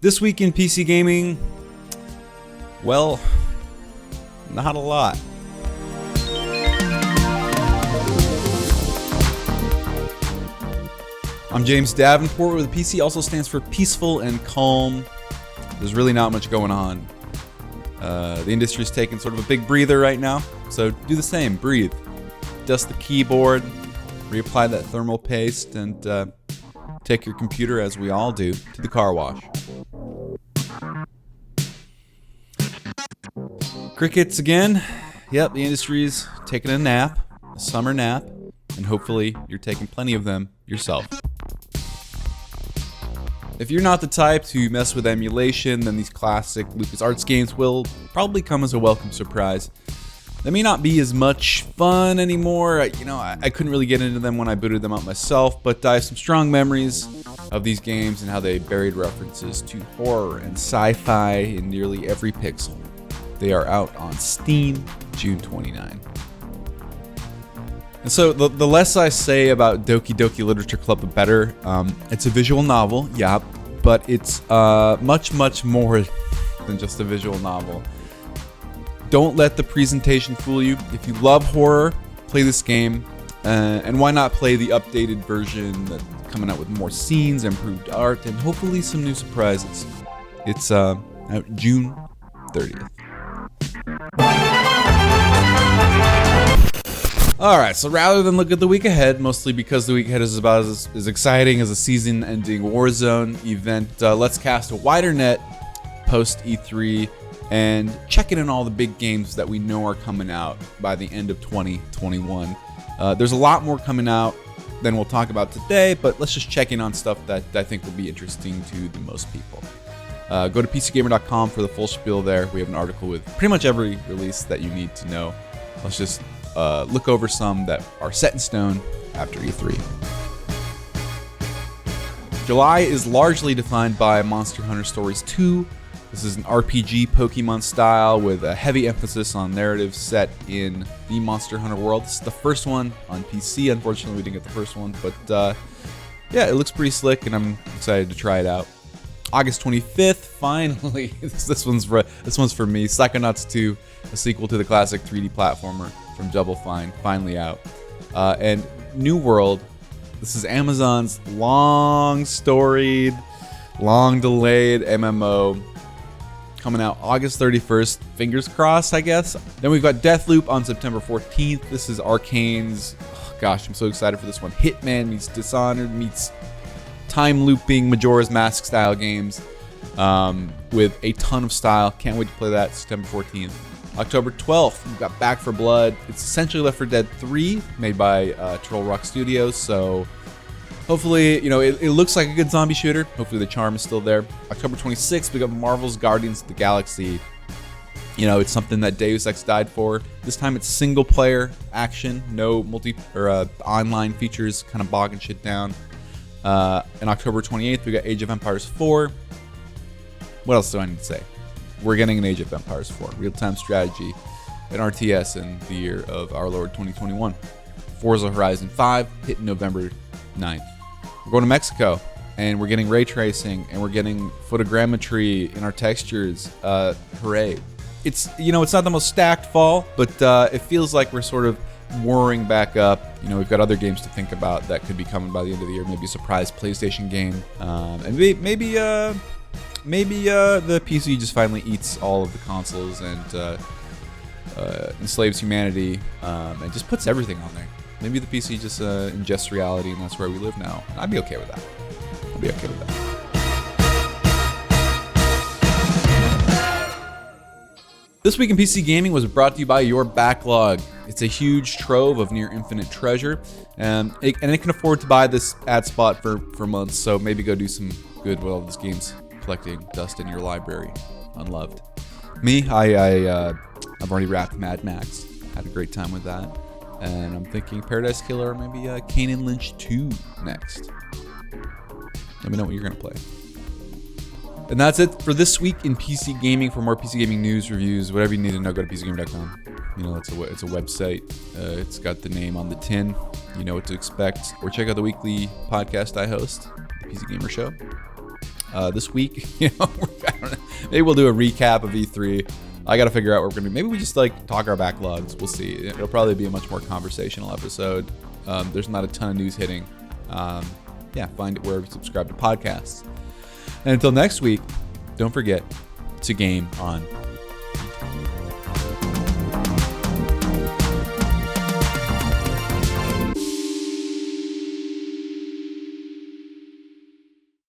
This week in PC gaming, well, not a lot. I'm James Davenport, where the PC also stands for peaceful and calm. There's really not much going on. The industry's taking sort of a big breather right now, so do the same, breathe. Dust the keyboard, reapply that thermal paste, and take your computer, as we all do, to the car wash. Crickets again. Yep, the industry's taking a nap, a summer nap, and hopefully you're taking plenty of them yourself. If you're not the type to mess with emulation, then these classic LucasArts games will probably come as a welcome surprise. They may not be as much fun anymore. I couldn't really get into them when I booted them up myself, but I have some strong memories of these games and how they buried references to horror and sci-fi in nearly every pixel. They are out on Steam, June 29. And so the less I say about Doki Doki Literature Club, the better. It's a visual novel, yeah, but it's much, much more than just a visual novel. Don't let the presentation fool you. If you love horror, play this game. And why not play the updated version that's coming out with more scenes, improved art, and hopefully some new surprises. It's out June 30th. Alright, so rather than look at the week ahead, mostly because the week ahead is about as exciting as a season-ending Warzone event, let's cast a wider net post E3 and check in on all the big games that we know are coming out by the end of 2021. There's a lot more coming out than we'll talk about today, but let's just check in on stuff that I think will be interesting to the most people. Go to PCGamer.com for the full spiel there. We have an article with pretty much every release that you need to know. Let's just look over some that are set in stone after E3. July is largely defined by Monster Hunter Stories 2. This is an RPG Pokemon style with a heavy emphasis on narrative set in the Monster Hunter world. This is the first one on PC. Unfortunately, we didn't get the first one, but yeah, it looks pretty slick, and I'm excited to try it out. August 25th, finally, this one's for me. Psychonauts 2, a sequel to the classic 3D platformer from Double Fine, finally out. And New World, this is Amazon's long-storied, long-delayed MMO, coming out August 31st. Fingers crossed, I guess. Then we've got Deathloop on September 14th. This is Arcane's, gosh, I'm so excited for this one. Hitman meets Dishonored meets time-looping Majora's Mask style games with a ton of style. Can't wait to play that September 14th. October 12th, we've got Back 4 Blood. It's essentially Left 4 Dead 3, made by Troll Rock Studios, so hopefully, it looks like a good zombie shooter. Hopefully the charm is still there. October 26th, we got Marvel's Guardians of the Galaxy. It's something that Deus Ex died for. This time it's single-player action, no online features, kind of bogging shit down. And October 28th, we got Age of Empires 4. What else do I need to say? We're getting an Age of Empires 4, real-time strategy, an RTS in the year of our Lord 2021. Forza Horizon 5, hitting November 9th. We're going to Mexico, and we're getting ray tracing, and we're getting photogrammetry in our textures. Hooray. It's not the most stacked fall, but it feels like we're sort of warring back up. We've got other games to think about that could be coming by the end of the year. Maybe a surprise PlayStation game, and maybe the PC just finally eats all of the consoles and enslaves humanity, and just puts everything on there. Maybe the PC just ingests reality, and that's where we live now. I'd be okay with that. This week in PC Gaming was brought to you by your backlog. It's a huge trove of near infinite treasure, and it can afford to buy this ad spot for months, so maybe go do some good with all these games collecting dust in your library, unloved. Me, I've already wrapped Mad Max, had a great time with that, and I'm thinking Paradise Killer or maybe Kane and Lynch 2 next. Let me know what you're going to play. And that's it for this week in PC Gaming. For more PC Gaming news, reviews, whatever you need to know, go to PCGamer.com. It's a website. It's got the name on the tin. You know what to expect. Or check out the weekly podcast I host, the PC Gamer Show. this week. I don't know, maybe we'll do a recap of E3. I got to figure out what we're going to do. Maybe we just like talk our backlogs. We'll see. It'll probably be a much more conversational episode. There's not a ton of news hitting. Find it wherever you subscribe to podcasts. And until next week, don't forget to game on.